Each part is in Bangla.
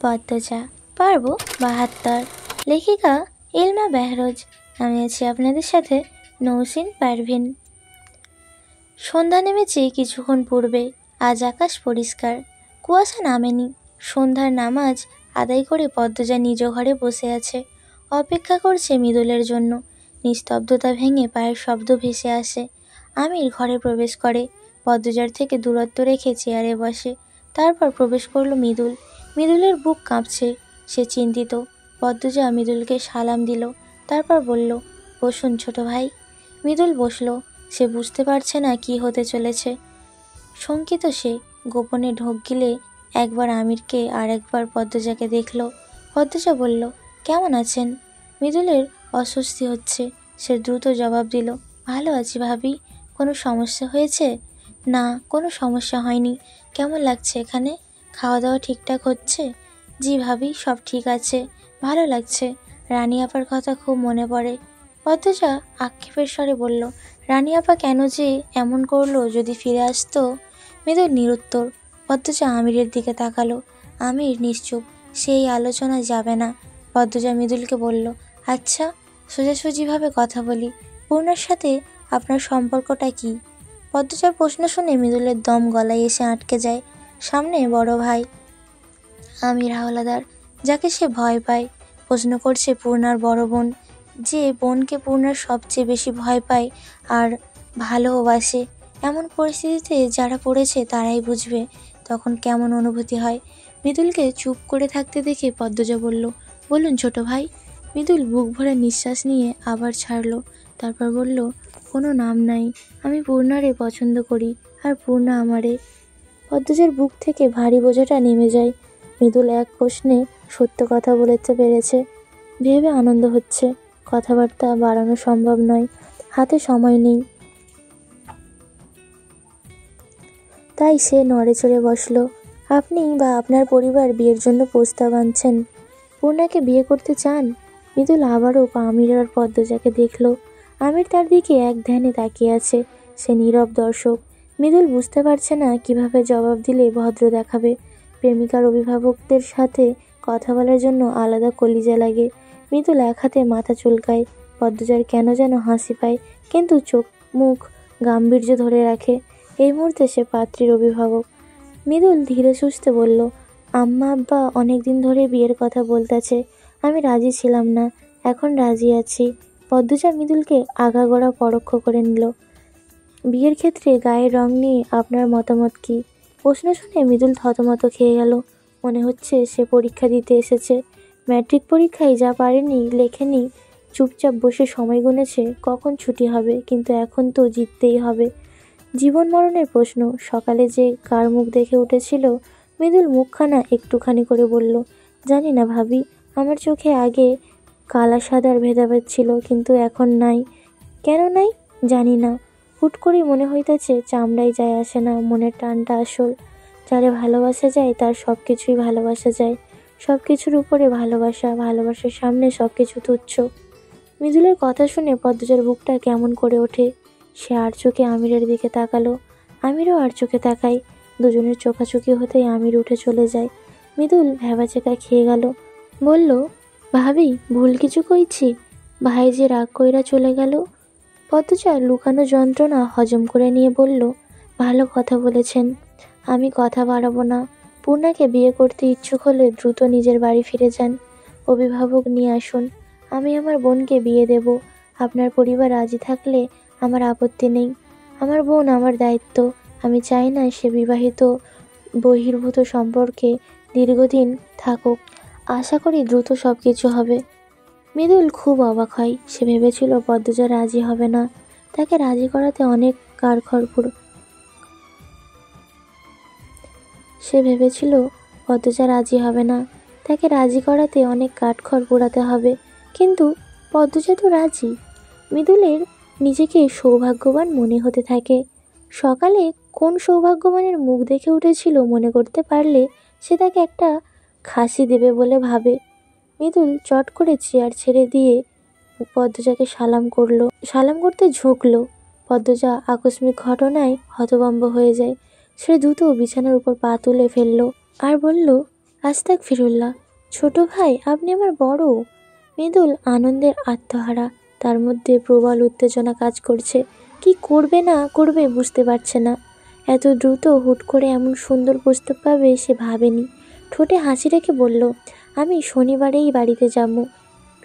পদ্মজা পর্ব ৭২। লেখিকা ইলমা বেহরোজ। আমি আছি আপনাদের সাথে নৌসিন পারভিন। সন্ধ্যা নেমেছে কিছুক্ষণ পূর্বে। আজ আকাশ পরিষ্কার, কুয়াশা নামেনি। সন্ধ্যার নামাজ আদায় করে পদ্মজা নিজ ঘরে বসে আছে, অপেক্ষা করছে মৃদুলের জন্য। নিস্তব্ধতা ভেঙে পায়ের শব্দ ভেসে আসে। আমির ঘরে প্রবেশ করে, পদ্মজার থেকে দূরত্ব রেখে চেয়ারে বসে। তারপর প্রবেশ করলো মৃদুল। মৃদুলের বুক কাঁপছে, সে চিন্তিত। পদ্মজা মৃদুলকে সালাম দিল, তারপর বলল, বসুন ছোট ভাই। মৃদুল বসলো। সে বুঝতে পারছে না কি হতে চলেছে। শঙ্কিত সে, গোপনে ঢোক গিলে একবার আমিরকে আর একবার পদ্মজাকে দেখল। পদ্মজা বলল, কেমন আছেন? মৃদুলের অস্বস্তি হচ্ছে। সে দ্রুত জবাব দিল, ভালো আছি ভাবি। কোনো সমস্যা হয়েছে? না, কোনো সমস্যা হয়নি। কেমন লাগছে এখানে? খাওয়া দাওয়া ঠিকঠাক হচ্ছে? জি ভাবি, সব ঠিক আছে, ভালো লাগছে। রানী আপার কথা খুব মনে পড়ে। পদ্মজা আক্ষেপের স্বরে বলল, রানী আপা কেন যে এমন করলো? যদি ফিরে আসতো। মৃদুল নিরুত্তর। পদ্মজা আমিরের দিকে তাকালো। আমির নিশ্চুপ, সেই আলোচনা যাবে না। পদ্মজা মৃদুলকে বলল, আচ্ছা, সোজাসুজিভাবে কথা বলি, পূর্ণার সাথে আপনার সম্পর্কটা কি? পদ্মজার প্রশ্ন শুনে মৃদুলের দম গলায় এসে আটকে যায়। সামনে বড় ভাই আমির হাওলাদার, যাকে সে ভয় পায়, প্রশ্ন করছে পূর্ণার বড় বোন, যে বোনকে পূর্ণার সবচেয়ে বেশি ভয় পায় আর ভালোবাসে। এমন পরিস্থিতিতে যারা পড়েছে তারাই বুঝবে তখন কেমন অনুভূতি হয়। মৃদুলকে চুপ করে থাকতে দেখে পদ্মজা বলল, বলুন ছোট ভাই। মৃদুল বুক ভরে নিঃশ্বাস নিয়ে আবার ছাড়লো। তারপর বলল, কোনো নাম নাই, আমি পূর্ণারে পছন্দ করি আর পূর্ণা আমারে। পদ্মজার বুক থেকে ভারী বোঝাটা নেমে যায়। মৃদুল এক প্রশ্নে সত্য কথা বলতে পেরেছে ভেবে আনন্দ হচ্ছে। কথাবার্তা বাড়ানো সম্ভব নয়, হাতে সময় নেই। তাই সে নড়ে চড়ে বসল। আপনি বা আপনার পরিবার বিয়ের জন্য প্রস্তাব আনছেন? পূর্ণাকে বিয়ে করতে চান? মৃদুল আবারও আমির আর পদ্মজাকে দেখল। আমির তার দিকে এক ধ্যানে তাকিয়ে আছে। সে নীরব দর্শক। মৃদুল বুঝতে পারছে না কিভাবে জবাব দিলে ভদ্র দেখাবে। প্রেমিকার অভিভাবকদের সাথে কথা বলার জন্য আলাদা কলিজা লাগে। মৃদুল এক হাতে মাথা চুলকায়। পদ্মজার কেন যেন হাসি পায়, কিন্তু চোখ মুখ গাম্ভীর্য ধরে রাখে। এই মুহূর্তে সে পাত্রীর অভিভাবক। মৃদুল ধীরে সুস্থে বলল, আম্মা আব্বা অনেকদিন ধরে বিয়ের কথা বলতেছে। আমি রাজি ছিলাম না, এখন রাজি আছি। পদ্মজা মৃদুলকে আগাগোড়া পরোক্ষ করে নিল। বিয়ের ক্ষেত্রে গায়ের রং নিয়ে আপনার মতামত কি? প্রশ্ন শুনে মৃদুল থতমত খেয়ে গেল। মনে হচ্ছে সে পরীক্ষা দিতে এসেছে। ম্যাট্রিক পরীক্ষায় যা পারেনি লেখেনি, চুপচাপ বসে সময় গুনেছে কখন ছুটি হবে, কিন্তু এখন তো জিততেই হবে। জীবন মরণের প্রশ্ন। সকালে যে কার মুখ দেখে উঠেছিল? মৃদুল মুখখানা একটুখানি করে বলল, জানি না ভাবি, আমার চোখে আগে কালা সাদার ভেদাভেদ ছিল, কিন্তু এখন নাই। কেন নাই জানি না, হুট করেই মনে হইতেছে চামড়ায় যায় আসে না, মনের টানটা আসল। যারে ভালোবাসা যায় তার সব কিছুই ভালোবাসা যায়। সব কিছুর উপরে ভালোবাসা, ভালোবাসার সামনে সব কিছু তুচ্ছ। মৃদুলের কথা শুনে পদ্মজার বুকটা কেমন করে ওঠে। সে আর চোখে আমিরের দিকে তাকালো। আমিরও আর চোখে তাকায়। দুজনের চোখাচোখি হতেই আমির উঠে চলে যায়। মৃদুল ভ্যাবাচেকা খেয়ে গেল। বলল, ভাবি, ভুল কিছু কইছি? ভাই যে রাগ কইরা চলে গেল। পদ্মজা লুকানো যন্ত্রণা হজম করে নিয়ে বলল, ভালো কথা বলেছেন, আমি কথা বাড়াবো না। পূর্ণাকে বিয়ে করতে ইচ্ছুক হলে দ্রুত নিজের বাড়ি ফিরে যান, অভিভাবক নিয়ে আসুন। আমি আমার বোনকে বিয়ে দেব। আপনার পরিবার রাজি থাকলে আমার আপত্তি নেই। আমার বোন আমার দায়িত্ব। আমি চাই না সে বিবাহিত বহির্ভূত সম্পর্কে দীর্ঘদিন থাকুক। আশা করি দ্রুত সব কিছু হবে। মৃদুল খুব অবাক হয়। সে ভেবেছিল পদ্মজা রাজি হবে না। তাকে রাজি করাতে অনেক কাঠখড় পোড়াতে হবে, কিন্তু পদ্মজা তো রাজি। মৃদুলের নিজেকে সৌভাগ্যবান মনে হতে থাকে। সকালে কোন সৌভাগ্যবানের মুখ দেখে উঠেছিল মনে করতে পারলে সে তাকে একটা খাসি দেবে বলে ভাবে। মৃদুল চট করে চেয়ার ছেড়ে দিয়ে পদ্মজাকে সালাম করতে ঝুঁকল। পদ্মজা আকস্মিক ঘটনায় হতভম্ব হয়ে যায়। সে দ্রুত বিছানার উপর পা তুলে ফেলল আর বলল, আস্তাগফিরুল্লাহ। ছোট ভাই, আপনি আমার বড়। মৃদুল আনন্দের আত্মহারা, তার মধ্যে প্রবল উত্তেজনা কাজ করছে। কি করবে না করবে বুঝতে পারছে না। এত দ্রুত হুট করে এমন সুন্দর প্রস্তাব পাবে সে ভাবেনি। ঠোঁটে হাসি রেখে বলল, আমি শনিবারেই বাড়িতে যাব,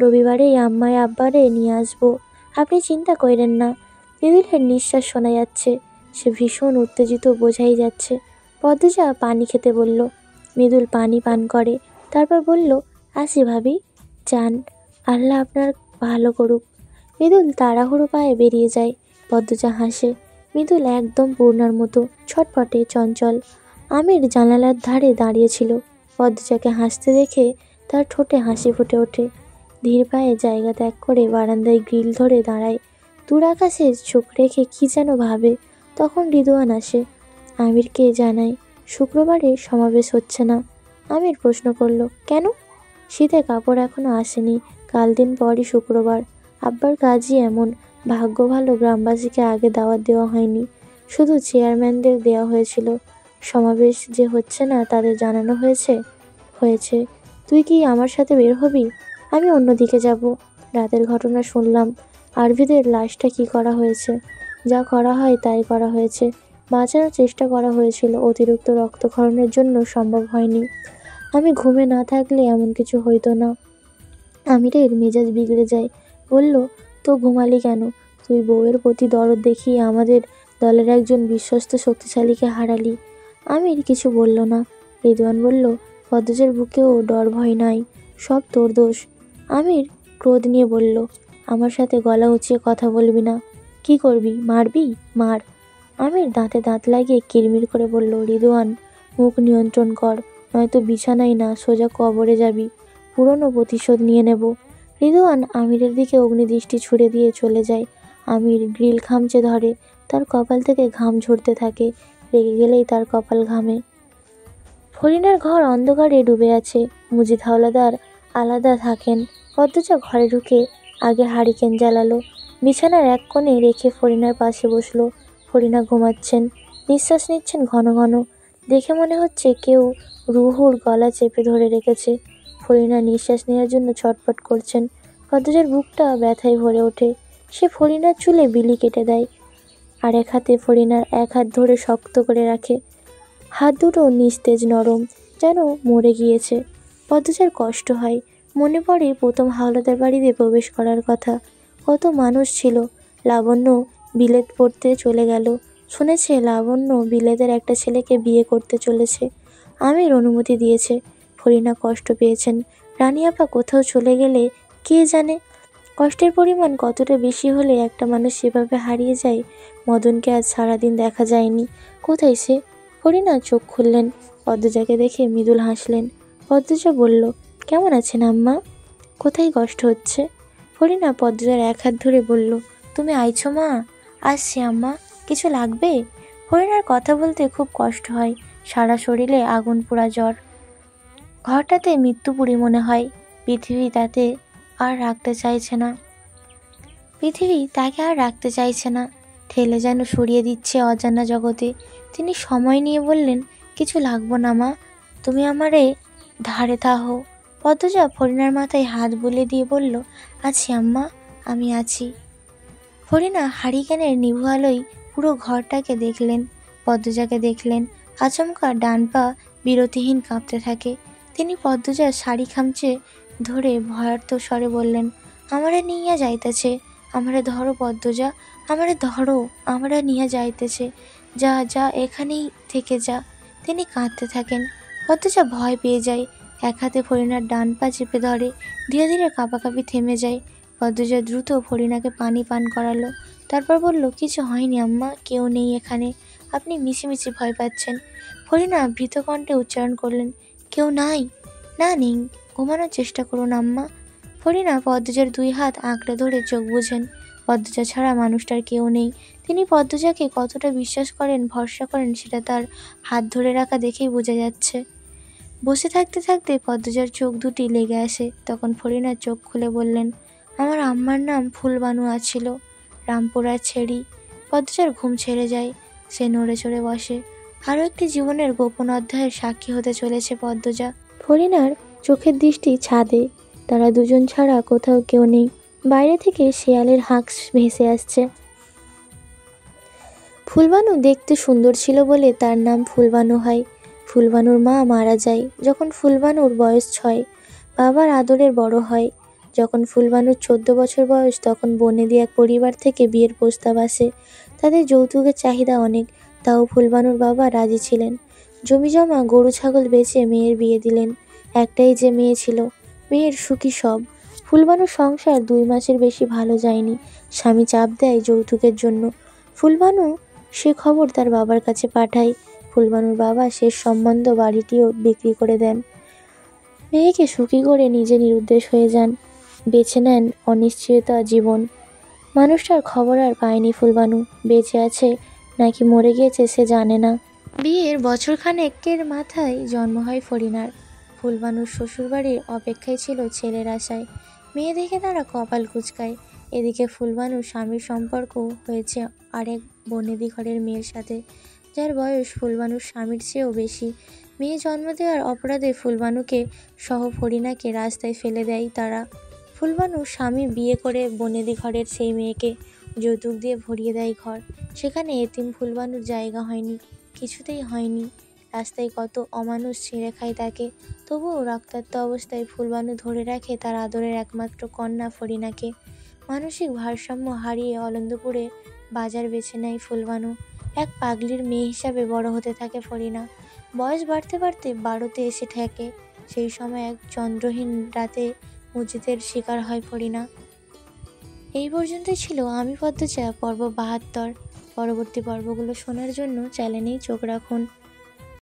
রবিবারেই আম্মায় আব্বারে নিয়ে আসবো, আপনি চিন্তা করেন না। মৃদুলের নিঃশ্বাস শোনা যাচ্ছে, সে ভীষণ উত্তেজিত বোঝাই যাচ্ছে। পদ্মজা পানি খেতে বলল। মৃদুল পানি পান করে, তারপর বলল, আসি ভাবি, যান, আল্লাহ আপনার ভালো করুক। মৃদুল তাড়াহুড়ো পায়ে বেরিয়ে যায়। পদ্মজা হাসে। মৃদুল একদম পূর্ণার মতো, ছটফটে, চঞ্চল। আমির জানালার ধারে দাঁড়িয়েছিল। পদ্মজাকে হাসতে দেখে তার ঠোঁটে হাসি ফুটে ওঠে। ধীর পায়ে জায়গা ত্যাগ করে বারান্দায় গ্রিল ধরে দাঁড়ায়। দূর আকাশে চোখ রেখে কি যেন ভাবে। তখন রিদওয়ান আসে। আমিরকে জানায় শুক্রবারে সমাবেশ হচ্ছে না। আমির প্রশ্ন করল, কেন? শীতে কাপড় এখনো আসেনি, কাল দিন পরই শুক্রবার। আব্বার কাজই এমন, ভাগ্য ভালো গ্রামবাসীকে আগে দাওয়াত দেওয়া হয়নি, শুধু চেয়ারম্যানদের দেওয়া হয়েছিল। সমাবেশ যে হচ্ছে না তাদের জানানো হয়েছে। হয়েছে। তুই কি আমার সাথে বের হবি? আমি অন্যদিকে যাব। রাতের ঘটনা শুনলাম, আরভিদের লাশটা কি করা হয়েছে? যা করা হয় তাই করা হয়েছে। বাঁচানোর চেষ্টা করা হয়েছিল, অতিরিক্ত রক্তক্ষরণের জন্য সম্ভব হয়নি। আমি ঘুমে না থাকলে এমন কিছু হইতো না। আমিরের মেজাজ বিগড়ে যায়। বলল, তো ঘুমালি কেন? তুই বউয়ের প্রতি দরদ দেখিয়ে আমাদের দলের একজন বিশ্বস্ত শক্তিশালীকে হারালি। আমির কিছু বলল না। রিদওয়ান বলল, পদ্মজের বুকেও ডর ভয় নাই, সব তোর দোষ। আমির ক্রোধ নিয়ে বলল, আমার সাথে গলা উঁচিয়ে কথা বলবি না। কি করবি, মারবি? মার। আমির দাঁতে দাঁত লাগিয়ে কিরমির করে বলল, রিদওয়ান, মুখ নিয়ন্ত্রণ কর, নয়তো বিছানায় না সোজা কবরে যাবি। পুরনো প্রতিশোধ নিয়ে নেব। রিদওয়ান আমিরের দিকে অগ্নিদৃষ্টি ছুড়ে দিয়ে চলে যায়। আমির গ্রিল খামচে ধরে, তার কপাল থেকে ঘাম ঝরতে থাকে। রেগে গেলেই তার কপাল ঘামে। ফরিনার ঘর অন্ধকারে ডুবে আছে। মুজিদ হাওলাদার আলাদা থাকেন। পদ্মজা ঘরে ঢুকে আগে হারিকেন জ্বালালো, বিছানার এক কোণে রেখে ফরিনার পাশে বসলো। ফরিনা ঘুমাচ্ছেন, নিঃশ্বাস নিচ্ছেন ঘন ঘন। দেখে মনে হচ্ছে কেউ রুহুর গলা চেপে ধরে রেখেছে। ফরিনা নিঃশ্বাস নেওয়ার জন্য ছটফট করছেন। পদ্মজার বুকটা ব্যথায় ভরে ওঠে। সে ফরিনার চুলে বিলি কেটে দেয়, আর এক হাতে ফরিনার এক হাত ধরে শক্ত করে রাখে। হাত দুটো নিস্তেজ নরম, যেন মরে গিয়েছে। পদ্মজার কষ্ট হয়। মনে পড়ে প্রথম হাওলাদার বাড়িতে প্রবেশ করার কথা। কত মানুষ ছিল। লাবণ্য বিলেত পড়তে চলে গেল। শুনেছে লাবণ্য বিলেতের একটা ছেলেকে বিয়ে করতে চলেছে। আমির অনুমতি দিয়েছে। ফরিনা কষ্ট পেয়েছেন। রানী আপা কোথাও চলে গেলে কে জানে কষ্টের পরিমাণ কতটা বেশি হলে একটা মানুষ সেভাবে হারিয়ে যায়। মদনকে আজ সারাদিন দেখা যায়নি। কোথায় সে? ফরিনা চোখ খুললেন। পদ্মজাকে দেখে মৃদুল হাসলেন। পদ্মজা বলল, কেমন আছেন আম্মা? কোথায় কষ্ট হচ্ছে? ফরিনা পদ্মজার এক হাত ধরে বলল, তুমি আইছো মা? আসছি আম্মা, কিছু লাগবে? ফরিনার কথা বলতে খুব কষ্ট হয়। সারা শরীরে আগুন পোড়া জ্বর। ঘরটাতে মৃত্যুপুরী মনে হয়। পৃথিবী তাতে আর রাখতে চাইছে না। পৃথিবী তাকে আর রাখতে চাইছে না, ঠেলে যেন সরিয়ে দিচ্ছে অজানা জগতে। তিনি সময় নিয়ে বললেন, কিছু লাগবো না মা, তুমি আমারে ধারে থাহো। পদ্মজা ফরিনার মাথায় হাত বুলিয়ে দিয়ে বলল, আছি আম্মা, আমি আছি। ফরিনা হারিকেনের নিভু আলোয় পুরো ঘরটাকে দেখলেন। পদ্মজাকে দেখলেন। আচমকা ডান পা বিরতিহীন কাঁপতে থাকে। তিনি পদ্মজার শাড়ি খামচে ধরে ভয়ার্ত স্বরে বললেন, আমারে নিয়ে যাইতেছে, আমারে ধরো পদ্মজা, আমারে ধরো, আমারে নিয়ে যাইতেছে, যা যা, এখানেই থেকে যা। তিনি কাঁদতে থাকেন। পদ্মজা ভয় পেয়ে যায়। এক হাতে ফরিনার ডান পা চেপে ধরে। ধীরে ধীরে কাঁপাকাঁপি থেমে যায়। পদ্মজা দ্রুত ফরিনাকে পানি পান করালো। তারপর বলল, কিছু হয়নি আম্মা, কেউ নেই এখানে, আপনি মিছিমিছি ভয় পাচ্ছেন। ফরিনা ভীত কণ্ঠে উচ্চারণ করলেন, কেউ নাই? না নেই, ঘুমানোর চেষ্টা করুন আম্মা। ফরিনা পদ্মজার দুই হাত আঁকড়ে ধরে চোখ বুঝেন। পদ্মজা ছাড়া মানুষটার কেউ নেই। তিনি পদ্মজাকে কতটা বিশ্বাস করেন, ভরসা করেন, সেটা তার হাত ধরে রাখা দেখেই বোঝা যাচ্ছে। বসে থাকতে থাকতে পদ্মজার চোখ দুটি লেগে আসে। তখন ফরিনা চোখ খুলে বললেন, আমার আম্মার নাম ফুলবানুয়া ছিল, রামপুরার ছেড়ি। পদ্মজার ঘুম ছেড়ে যায়। সে নড়ে চড়ে বসে। আরও একটি জীবনের গোপন অধ্যায়ের সাক্ষী হতে চলেছে পদ্মজা। ফরিনার চোখের দৃষ্টি ছাদে, তারা দুজন ছাড়া কোথাও কেউ নেই। বাইরে থেকে শেয়ালের হাঁক ভেসে আসছে। ফুলবানু দেখতে সুন্দর ছিল বলে তার নাম ফুলবানু হয়। ফুলবানুর মা মারা যায় যখন ফুলবানুর বয়স 6। বাবার আদরের বড় হয়। যখন ফুলবানুর 14 বছর বয়স তখন বনেদি এক পরিবার থেকে বিয়ের প্রস্তাব আসে। তাদের যৌতুকের চাহিদা অনেক, তাও ফুলবানুর বাবা রাজি ছিলেন। জমিজমা গরু ছাগল বেচে মেয়ের বিয়ে দিলেন। একটাই যে মেয়ে ছিল, মেয়ের সুখী সব। ফুলবানুর সংসার 2 মাসের বেশি ভালো যায়নি। স্বামী চাপ দেয় যৌতুকের জন্য। ফুলবানু সে খবর তার বাবার কাছে পাঠায়। ফুলবানুর বাবা শেষ সম্বন্ধ বাড়িটিও বিক্রি করে দেন। মেয়েকে সুখী করে নিজে নিরুদ্দেশ হয়ে যান, বেছে নেন অনিশ্চয়তা জীবন। মানুষটার খবর আর পায়নি ফুলবানু, বেঁচে আছে নাকি মরে গিয়েছে সে জানে না। বিয়ের বছরখানেকের মাথায় জন্ম হয় ফরিনার। ফুলবানুর শ্বশুরবাড়ির অপেক্ষায় ছিল ছেলের আশায়। মেয়ে দেখে তারা কপাল কুঁচকায়। এদিকে ফুলবানুর স্বামীর সম্পর্ক হয়েছে আরেক বনেদি ঘরের মেয়ের সাথে, যার বয়স ফুলবানুর স্বামীর চেয়েও বেশি। মেয়ে জন্ম দেওয়ার অপরাধে ফুলবানুকে সহ ফরিনাকে রাস্তায় ফেলে দেয় তারা। ফুলবানুর স্বামী বিয়ে করে বনেদি ঘরের সেই মেয়েকে যৌতুক দিয়ে ভরিয়ে দেয় ঘর। সেখানে এতিম ফুলবানুর জায়গা হয়নি, কিছুতেই হয়নি। রাস্তায় কত অমানুষ ছিঁড়ে খায় তাকে, তবুও রক্তাক্ত অবস্থায় ফুলবানু ধরে রাখে তার আদরের একমাত্র কন্যা ফরিনাকে। মানসিক ভারসাম্য হারিয়ে অলন্দপুরে বাজার বেছে নেয় ফুলবানু। এক পাগলির মেয়ে হিসাবে বড় হতে থাকে ফরিনা। বয়স বাড়তে বাড়তে 12তে এসে ঠেকে। সেই সময় এক চন্দ্রহীন রাতে মসজিদের শিকার হয় ফরিনা। এই পর্যন্তই ছিল আমি পদ্মজা পর্ব 72। পরবর্তী পর্বগুলো শোনার জন্য চ্যানেলেই চোখ রাখুন।